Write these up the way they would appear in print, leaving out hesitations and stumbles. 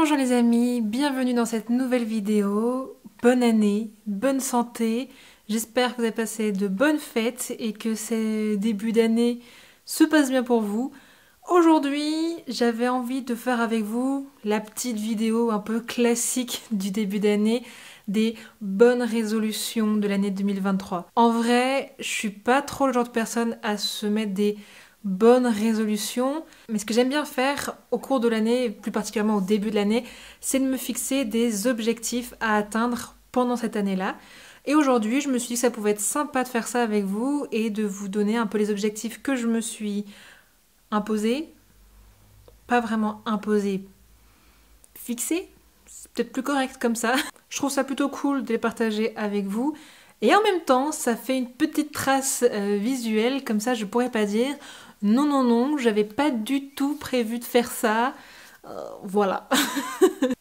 Bonjour les amis, bienvenue dans cette nouvelle vidéo. Bonne année, bonne santé. J'espère que vous avez passé de bonnes fêtes et que ces débuts d'année se passent bien pour vous. Aujourd'hui, j'avais envie de faire avec vous la petite vidéo un peu classique du début d'année, des bonnes résolutions de l'année 2023. En vrai, je suis pas trop le genre de personne à se mettre des bonnes résolutions, mais ce que j'aime bien faire au cours de l'année, plus particulièrement au début de l'année, c'est de me fixer des objectifs à atteindre pendant cette année-là. Et aujourd'hui, je me suis dit que ça pouvait être sympa de faire ça avec vous et de vous donner un peu les objectifs que je me suis imposés. Pas vraiment imposés, fixés. C'est peut-être plus correct comme ça. Je trouve ça plutôt cool de les partager avec vous. Et en même temps, ça fait une petite trace visuelle, comme ça je pourrais pas dire non, non, non, j'avais pas du tout prévu de faire ça. Voilà.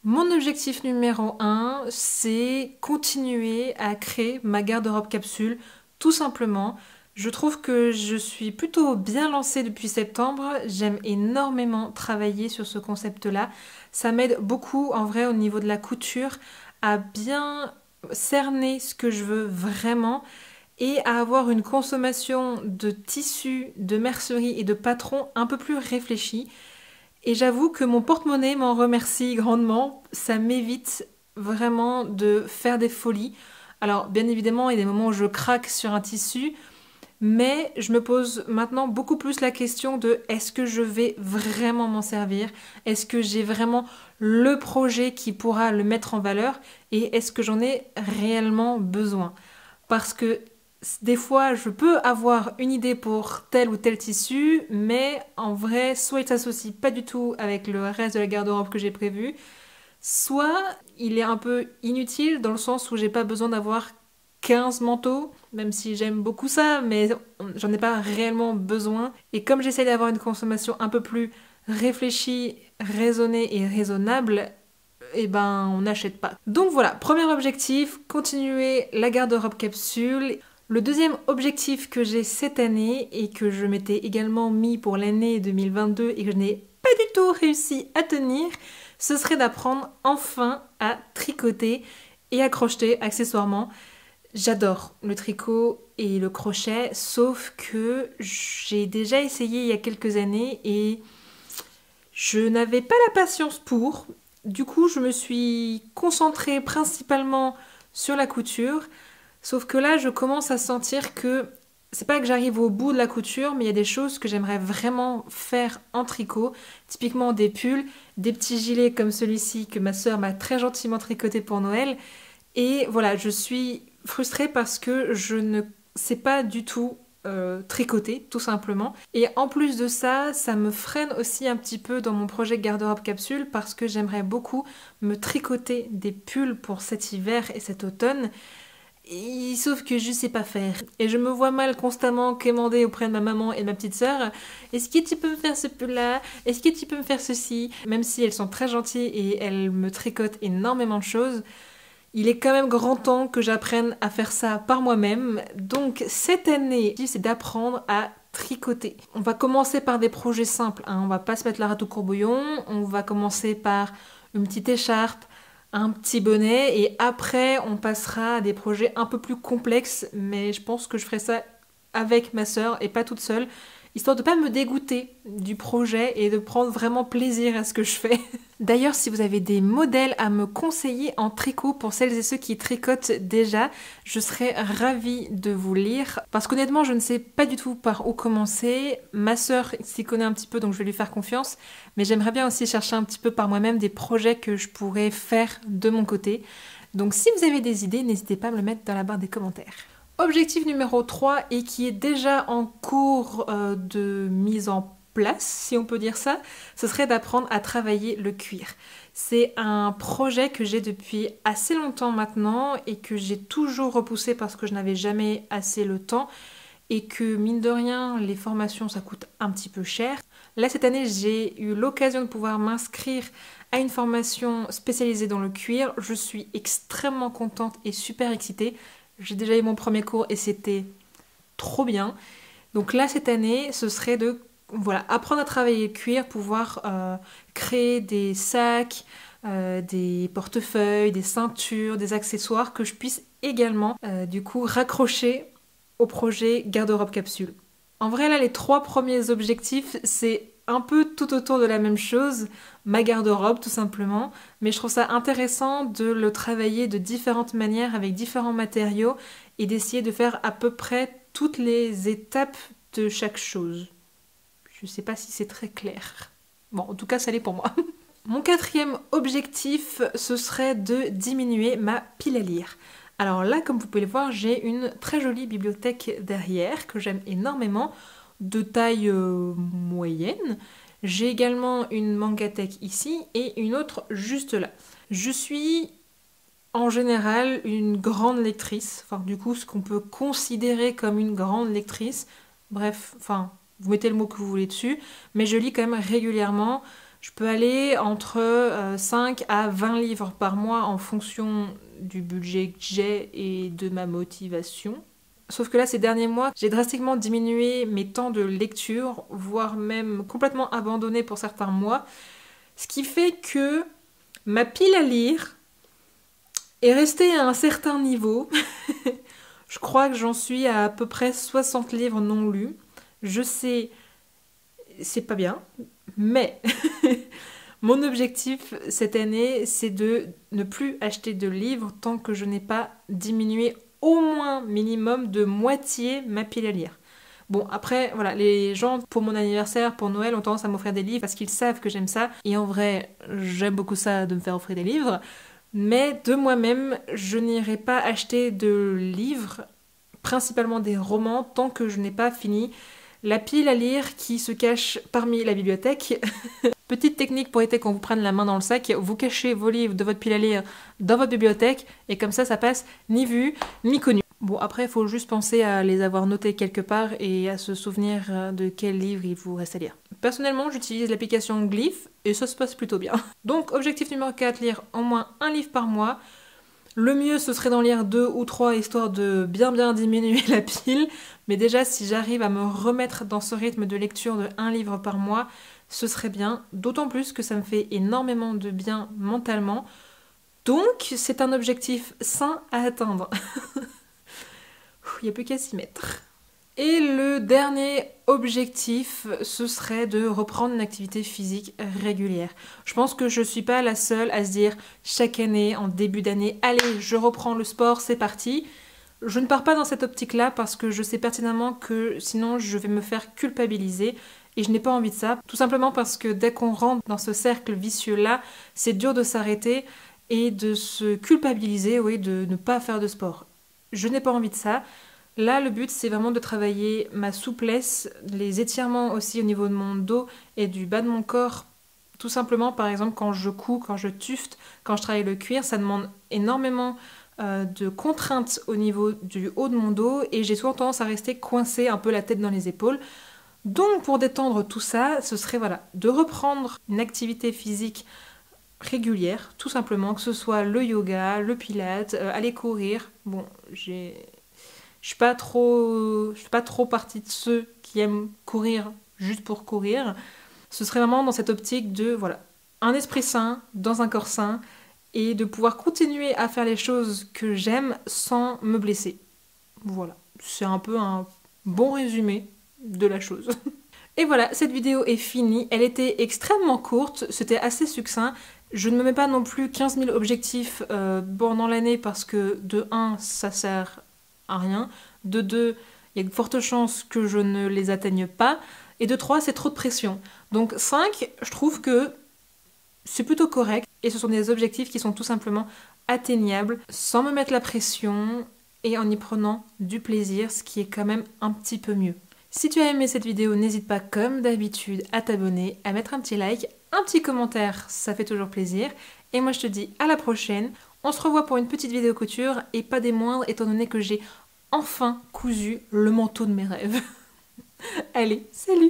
Mon objectif numéro 1, c'est continuer à créer ma garde-robe capsule, tout simplement. Je trouve que je suis plutôt bien lancée depuis septembre. J'aime énormément travailler sur ce concept-là. Ça m'aide beaucoup, en vrai, au niveau de la couture, à bien cerner ce que je veux vraiment et à avoir une consommation de tissus, de mercerie et de patrons un peu plus réfléchie. Et j'avoue que mon porte-monnaie m'en remercie grandement. Ça m'évite vraiment de faire des folies. Alors, bien évidemment, il y a des moments où je craque sur un tissu, mais je me pose maintenant beaucoup plus la question de est-ce que je vais vraiment m'en servir? Est-ce que j'ai vraiment le projet qui pourra le mettre en valeur? Et est-ce que j'en ai réellement besoin? Parce que des fois, je peux avoir une idée pour tel ou tel tissu, mais en vrai, soit il s'associe pas du tout avec le reste de la garde-robe que j'ai prévu, soit il est un peu inutile dans le sens où j'ai pas besoin d'avoir 15 manteaux, même si j'aime beaucoup ça, mais j'en ai pas réellement besoin. Et comme j'essaie d'avoir une consommation un peu plus réfléchie, raisonnée et raisonnable, eh ben on n'achète pas. Donc voilà, premier objectif, continuer la garde-robe capsule. Le deuxième objectif que j'ai cette année et que je m'étais également mis pour l'année 2022 et que je n'ai pas du tout réussi à tenir, ce serait d'apprendre enfin à tricoter et à crocheter accessoirement. J'adore le tricot et le crochet, sauf que j'ai déjà essayé il y a quelques années et je n'avais pas la patience pour. Du coup, je me suis concentrée principalement sur la couture. Sauf que là, je commence à sentir que c'est pas que j'arrive au bout de la couture, mais il y a des choses que j'aimerais vraiment faire en tricot. Typiquement des pulls, des petits gilets comme celui-ci que ma sœur m'a très gentiment tricoté pour Noël. Et voilà, je suis frustrée parce que je ne sais pas du tout tricoter, tout simplement. Et en plus de ça, ça me freine aussi un petit peu dans mon projet garde-robe capsule parce que j'aimerais beaucoup me tricoter des pulls pour cet hiver et cet automne. Sauf que je sais pas faire. Et je me vois mal constamment quémander auprès de ma maman et de ma petite sœur. Est-ce que tu peux me faire ce pull-là? Est-ce que tu peux me faire ceci? Même si elles sont très gentilles et elles me tricotent énormément de choses, il est quand même grand temps que j'apprenne à faire ça par moi-même. Donc cette année, c'est d'apprendre à tricoter. On va commencer par des projets simples, hein. On va pas se mettre la rate au courbouillon. On va commencer par une petite écharpe, un petit bonnet et après on passera à des projets un peu plus complexes, mais je pense que je ferai ça avec ma sœur et pas toute seule, histoire de pas me dégoûter du projet et de prendre vraiment plaisir à ce que je fais. D'ailleurs, si vous avez des modèles à me conseiller en tricot pour celles et ceux qui tricotent déjà, je serais ravie de vous lire parce qu'honnêtement, je ne sais pas du tout par où commencer. Ma sœur s'y connaît un petit peu, donc je vais lui faire confiance, mais j'aimerais bien aussi chercher un petit peu par moi-même des projets que je pourrais faire de mon côté. Donc si vous avez des idées, n'hésitez pas à me le mettre dans la barre des commentaires. Objectif numéro 3 et qui est déjà en cours de mise en place, si on peut dire ça, ce serait d'apprendre à travailler le cuir. C'est un projet que j'ai depuis assez longtemps maintenant et que j'ai toujours repoussé parce que je n'avais jamais assez le temps et que mine de rien, les formations ça coûte un petit peu cher. Là cette année, j'ai eu l'occasion de pouvoir m'inscrire à une formation spécialisée dans le cuir. Je suis extrêmement contente et super excitée. J'ai déjà eu mon premier cours et c'était trop bien. Donc là, cette année, ce serait de apprendre à travailler le cuir, pouvoir créer des sacs, des portefeuilles, des ceintures, des accessoires que je puisse également du coup raccrocher au projet garde-robe capsule. En vrai là les 3 premiers objectifs c'est un peu tout autour de la même chose, ma garde-robe tout simplement, mais je trouve ça intéressant de le travailler de différentes manières avec différents matériaux et d'essayer de faire à peu près toutes les étapes de chaque chose. Je sais pas si c'est très clair. Bon, en tout cas ça l'est pour moi. Mon 4e objectif, ce serait de diminuer ma pile à lire. Alors là, comme vous pouvez le voir, j'ai une très jolie bibliothèque derrière que j'aime énormément, de taille moyenne. J'ai également une mangathèque ici et une autre juste là. Je suis en général une grande lectrice, enfin du coup ce qu'on peut considérer comme une grande lectrice. Bref, enfin vous mettez le mot que vous voulez dessus, mais je lis quand même régulièrement. Je peux aller entre 5 à 20 livres par mois en fonction du budget que j'ai et de ma motivation. Sauf que là, ces derniers mois, j'ai drastiquement diminué mes temps de lecture, voire même complètement abandonné pour certains mois. Ce qui fait que ma pile à lire est restée à un certain niveau. Je crois que j'en suis à peu près 60 livres non lus. Je sais, c'est pas bien, mais mon objectif cette année, c'est de ne plus acheter de livres tant que je n'ai pas diminué au moins minimum de moitié ma pile à lire. Bon, après, voilà, les gens, pour mon anniversaire, pour Noël, ont tendance à m'offrir des livres parce qu'ils savent que j'aime ça. Et en vrai, j'aime beaucoup ça de me faire offrir des livres. Mais de moi-même, je n'irai pas acheter de livres, principalement des romans, tant que je n'ai pas fini la pile à lire qui se cache parmi la bibliothèque. Petite technique pour éviter qu'on vous prenne la main dans le sac, vous cachez vos livres de votre pile à lire dans votre bibliothèque et comme ça passe ni vu ni connu. Bon après il faut juste penser à les avoir notés quelque part et à se souvenir de quel livre il vous reste à lire. Personnellement j'utilise l'application Glyph et ça se passe plutôt bien. Donc objectif numéro 4, lire au moins un livre par mois. Le mieux, ce serait d'en lire 2 ou 3, histoire de bien diminuer la pile. Mais déjà, si j'arrive à me remettre dans ce rythme de lecture de 1 livre par mois, ce serait bien. D'autant plus que ça me fait énormément de bien mentalement. Donc, c'est un objectif sain à atteindre. Il n'y a plus qu'à s'y mettre. Et le dernier objectif, ce serait de reprendre une activité physique régulière. Je pense que je ne suis pas la seule à se dire chaque année, en début d'année, allez, je reprends le sport, c'est parti. Je ne pars pas dans cette optique-là parce que je sais pertinemment que sinon je vais me faire culpabiliser et je n'ai pas envie de ça. Tout simplement parce que dès qu'on rentre dans ce cercle vicieux-là, c'est dur de s'arrêter et de se culpabiliser, oui, de ne pas faire de sport. Je n'ai pas envie de ça. Là, le but, c'est vraiment de travailler ma souplesse, les étirements aussi au niveau de mon dos et du bas de mon corps. Tout simplement, par exemple, quand je couds, quand je tufte, quand je travaille le cuir, ça demande énormément de contraintes au niveau du haut de mon dos et j'ai souvent tendance à rester coincée, un peu la tête dans les épaules. Donc, pour détendre tout ça, ce serait voilà, de reprendre une activité physique régulière, tout simplement, que ce soit le yoga, le pilates, aller courir. Bon, je suis pas trop partie de ceux qui aiment courir juste pour courir. Ce serait vraiment dans cette optique de, voilà, un esprit sain, dans un corps sain, et de pouvoir continuer à faire les choses que j'aime sans me blesser. Voilà, c'est un peu un bon résumé de la chose. Et voilà, cette vidéo est finie. Elle était extrêmement courte, c'était assez succinct. Je ne me mets pas non plus 15 000 objectifs pendant l'année parce que de 1, ça sert à rien. De 2, il y a de fortes chances que je ne les atteigne pas. Et de 3, c'est trop de pression. Donc 5, je trouve que c'est plutôt correct. Et ce sont des objectifs qui sont tout simplement atteignables, sans me mettre la pression et en y prenant du plaisir, ce qui est quand même un petit peu mieux. Si tu as aimé cette vidéo, n'hésite pas comme d'habitude à t'abonner, à mettre un petit like, un petit commentaire, ça fait toujours plaisir. Et moi je te dis à la prochaine. On se revoit pour une petite vidéo couture et pas des moindres étant donné que j'ai enfin cousu le manteau de mes rêves. Allez, salut!